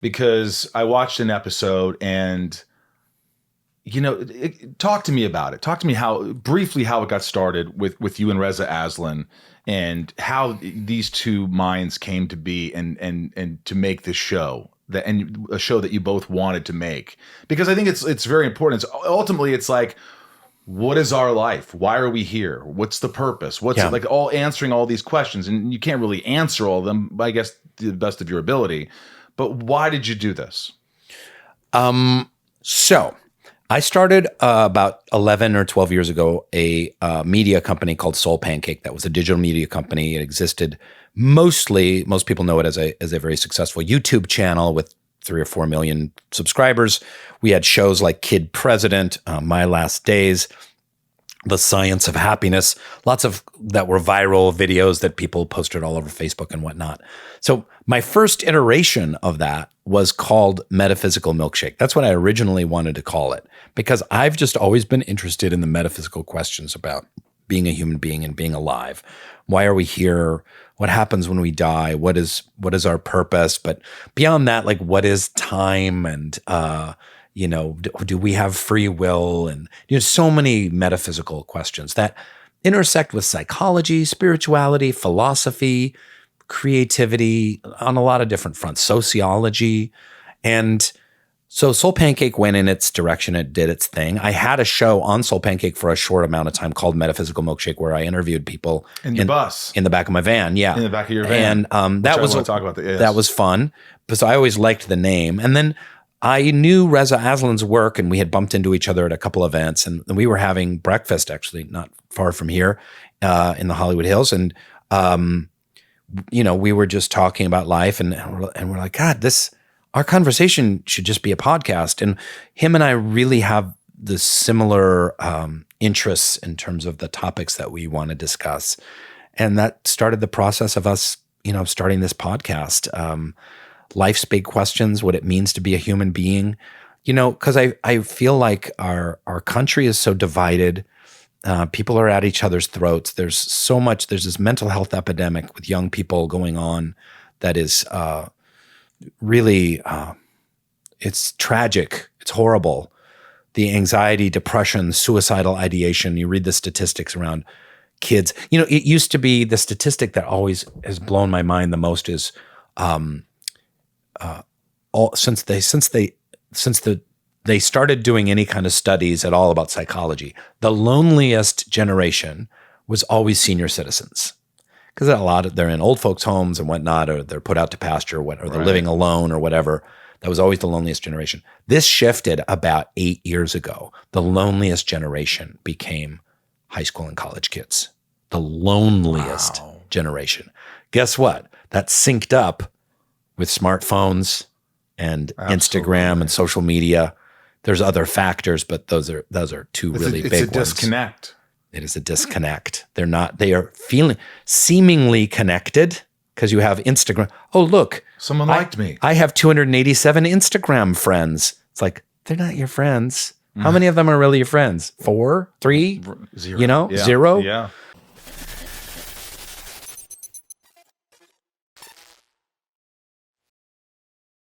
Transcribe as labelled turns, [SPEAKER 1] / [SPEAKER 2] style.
[SPEAKER 1] because I watched an episode and, talk to me about it. Talk to me briefly how it got started with you and Reza Aslan, and how these two minds came to be and to make this show, and a show that you both wanted to make. Because I think it's very important. Ultimately, it's like, what is our life? Why are we here? What's the purpose? What's it like? All answering all these questions, and you can't really answer all of them, I guess, to the best of your ability. But why did you do this?
[SPEAKER 2] So I started about 11 or 12 years ago a media company called Soul Pancake. That was a digital media company. It existed most people know it as a very successful YouTube channel with 3 or 4 million subscribers. We had shows like Kid President, My Last Days, The Science of Happiness, lots of that were viral videos that people posted all over Facebook and whatnot. So my first iteration of that was called Metaphysical Milkshake. That's what I originally wanted to call it, because I've just always been interested in the metaphysical questions about being a human being and being alive. Why are we here? What happens when we die? What is our purpose? But beyond that, like, what is time? And, do we have free will? And, so many metaphysical questions that intersect with psychology, spirituality, philosophy, creativity on a lot of different fronts, sociology. And so Soul Pancake went in its direction. It did its thing. I had a show on Soul Pancake for a short amount of time called Metaphysical Milkshake, where I interviewed people
[SPEAKER 1] in the bus,
[SPEAKER 2] in the back of my van. Yeah,
[SPEAKER 1] in the back of your van.
[SPEAKER 2] And that was
[SPEAKER 1] talk about that. Yes.
[SPEAKER 2] That was fun. So I always liked the name. And then I knew Reza Aslan's work, and we had bumped into each other at a couple events, and we were having breakfast actually not far from here in the Hollywood Hills, and we were just talking about life, and we're like, God, our conversation should just be a podcast. And him and I really have the similar interests in terms of the topics that we want to discuss. And that started the process of us, starting this podcast. Life's big questions, what it means to be a human being, because I feel like our country is so divided. People are at each other's throats. There's this mental health epidemic with young people going on that is really, it's tragic. It's horrible. The anxiety, depression, suicidal ideation. You read the statistics around kids. It used to be the statistic that always has blown my mind the most is, since they started doing any kind of studies at all about psychology, the loneliest generation was always senior citizens. Because they're in old folks' homes and whatnot, or they're put out to pasture, or they're living alone or whatever. That was always the loneliest generation. This shifted about 8 years ago. The loneliest generation became high school and college kids. The loneliest generation. Guess what? That synced up with smartphones and Instagram and social media. There's other factors, but those are two really big ones.
[SPEAKER 1] It's a disconnect.
[SPEAKER 2] It is a disconnect. They are feeling seemingly connected because you have Instagram. Oh, look.
[SPEAKER 1] Someone liked me.
[SPEAKER 2] I have 287 Instagram friends. It's like, they're not your friends. How many of them are really your friends? 4? 3?
[SPEAKER 1] 0.
[SPEAKER 2] Zero?
[SPEAKER 1] Yeah.